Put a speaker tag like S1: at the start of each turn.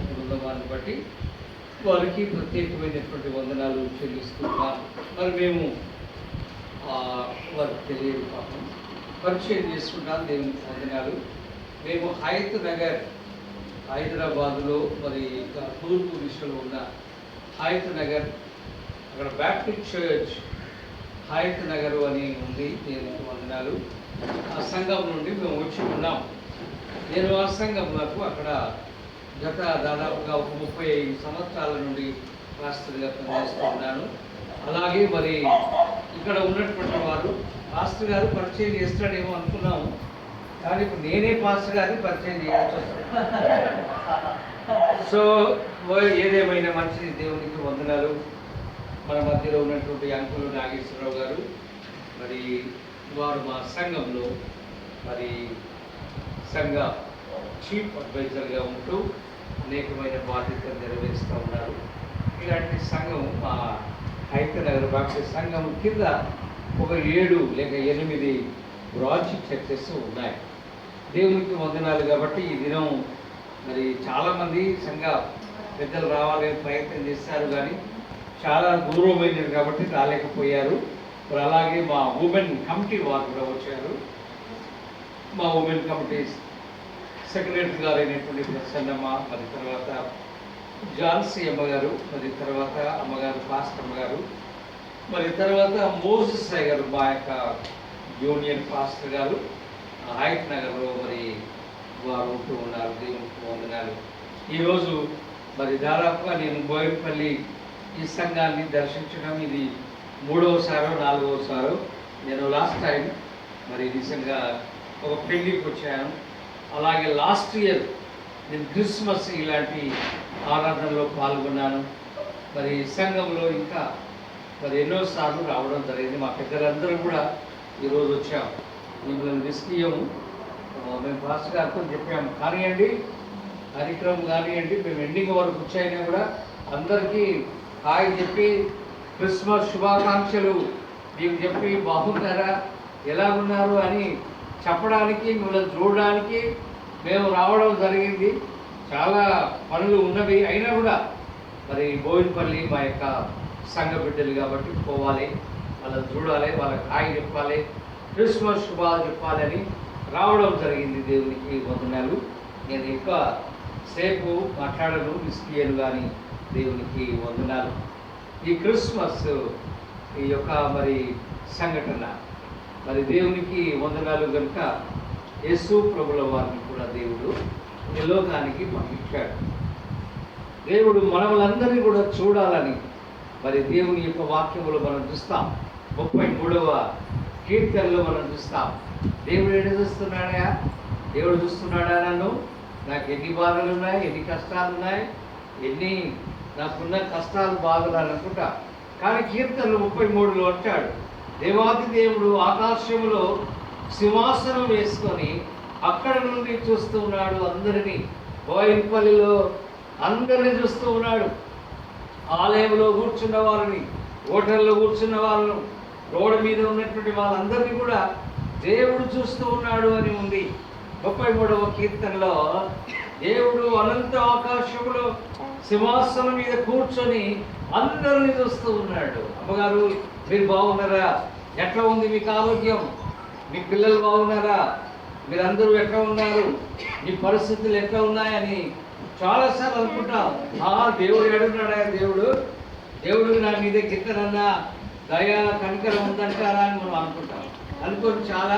S1: బృందమాన్ని బట్టి వారికి ప్రత్యేకమైనటువంటి వందనాలు చెల్లిస్తున్నాం. మరి మేము వారికి తెలియదు పాపం పరిచయం చేసుకుంటాం. దేవునికి వందనాలు. మేము హయత్ నగర్ హైదరాబాదులో మరి తూర్పు దిశలో ఉన్న హయత్ నగర్, అక్కడ బ్యాప్టిస్ట్ చర్చ్ హయత్ నగర్ అని ఉంది. దేవునికి వందనాలు. ఆ సంఘం నుండి మేము వచ్చి ఉన్నాం. నేను ఆ సంఘంలో అక్కడ గత దాదాపుగా 35 సంవత్సరాల నుండి పాస్టర్గా పనిచేస్తూ ఉన్నాను. అలాగే మరి ఇక్కడ ఉన్నటువంటి వారు పాస్టర్ గారు పరిచయం చేస్తాడేమో అనుకున్నాము, కానీ ఇప్పుడు నేనే పాస్టర్ గారిని పరిచయం చేయాల్సి వస్తుంది. సో ఏదేమైనా మంచిది. దేవునికి వందనాలు. మన మధ్యలో ఉన్నటువంటి అంకులు నాగేశ్వరరావు గారు, మరి వారు మా సంఘంలో మరి సంఘ చీఫ్ అడ్వైజర్గా ఉంటూ అనేకమైన బాధ్యతలు నెరవేరుస్తూ ఉన్నారు. ఇలాంటి సంఘం మా హయత్ నగర్ బాప్టిస్ట్ సంఘం కింద ఒక 7 లేక 8 బ్రాంచ్ చర్చెస్ ఉన్నాయి. దేవునికి వందనాలు. కాబట్టి ఈ దినం మరి చాలామంది సంఘ పెద్దలు రావాలని ప్రయత్నం చేశారు, కానీ చాలా దూరమైనది కాబట్టి రాలేకపోయారు. మరి అలాగే మా ఉమెన్ కమిటీ వారు కూడా వచ్చారు. మా ఉమెన్ కమిటీ సెక్రటరీ గారు అయినటువంటి ప్రసన్నమ్మ, మరి తర్వాత జాన్సీ అమ్మగారు, మరి తర్వాత అమ్మగారు పాస్టర్ అమ్మగారు, మరి తర్వాత మోసెస్ గారు మా యొక్క జూనియర్ పాస్టర్ గారు హయత్ నగర్లో మరి వారు ఉంటూ ఉన్నారు. దేవునికి వందనాలు. ఈరోజు మరి దాదాపుగా నేను బోయినపల్లి ఈ సంఘాన్ని దర్శించడం ఇది 3వసారో 4వసారో. నేను లాస్ట్ టైం మరి రీసెంట్గా ఒక పెళ్ళికి వచ్చాను. అలాగే లాస్ట్ ఇయర్ నేను క్రిస్మస్ ఇలాంటి ఆరాధనలో పాల్గొన్నాను. మరి సంఘంలో ఇంకా మరి ఎన్నోసార్లు రావడం జరిగింది. మా పెద్దలందరూ కూడా ఈరోజు వచ్చాము. మిమ్మల్ని విస్కీయము మేము పాస్టర్ గారితో చెప్పాము, కానివ్వండి కార్యక్రమం కానివ్వండి, మేము ఎండింగ్ వరకు వచ్చాయినా కూడా అందరికీ హాయ్ చెప్పి క్రిస్మస్ శుభాకాంక్షలు మీకు చెప్పి బాగున్నారా, ఎలా ఉన్నారు అని చెప్పడానికి, మిమ్మల్ని చూడడానికి మేము రావడం జరిగింది. చాలా పనులు ఉన్నవి అయినా కూడా మరి బోయినపల్లి మా యొక్క సంఘ బిడ్డలు కాబట్టి పోవాలి, వాళ్ళని చూడాలి, వాళ్ళకి హాయ్ చెప్పాలి, క్రిస్మస్ శుభాలు చెప్పాలని రావడం జరిగింది. దేవునికి వందనాలు. నేను ఎక్కువ సేపు మాట్లాడను, విస్కీయను, కానీ దేవునికి వందనాలు. ఈ క్రిస్మస్ ఈ యొక్క మరి సంఘటన మరి దేవునికి వందనాలు కనుక యేసు ప్రభుల వారిని కూడా దేవుడు ఈ లోకానికి పంపించాడు. దేవుడు మనలందరినీ కూడా చూడాలని మరి దేవుని యొక్క వాక్యములు మనం చూస్తాం. 33వ కీర్తనలో మనం చూస్తాం. దేవుడు ఎటు చూస్తున్నాడా? దేవుడు చూస్తున్నాడా నన్ను? నాకు ఎన్ని బాధలు ఉన్నాయి, ఎన్ని కష్టాలు ఉన్నాయి, ఎన్ని నాకున్న కష్టాలు బాధలు అనుకుంటా. కానీ కీర్తనలు 33లో అంటాడు, దేవాది దేవుడు ఆకాశములో సింహాసనం వేసుకొని అక్కడ నుండి చూస్తూ ఉన్నాడు అందరినీ. బోయినపల్లిలో అందరినీ చూస్తూ ఉన్నాడు. ఆలయంలో కూర్చున్న వారిని, హోటల్లో కూర్చున్న వాళ్ళను, రోడ్డు మీద ఉన్నటువంటి వాళ్ళందరినీ కూడా దేవుడు చూస్తూ ఉన్నాడు అని ఉంది. 33వ కీర్తనలో దేవుడు అనంత ఆకాశంలో సింహాసనం మీద కూర్చొని అందరినీ చూస్తూ ఉన్నాడు. అమ్మగారు మీరు బాగున్నారా? ఎట్లా ఉంది మీకు ఆరోగ్యం? మీ పిల్లలు బాగున్నారా? మీరందరూ ఎట్లా ఉన్నారు? మీ పరిస్థితులు ఎట్లా ఉన్నాయని చాలాసార్లు అనుకుంటాం. దేవుడు ఎడున్నాడా? దేవుడు నా మీద గిట్టనన్నా దయా కనికరం ఉందంటారా అని మనం అనుకుంటాం. అనుకొని చాలా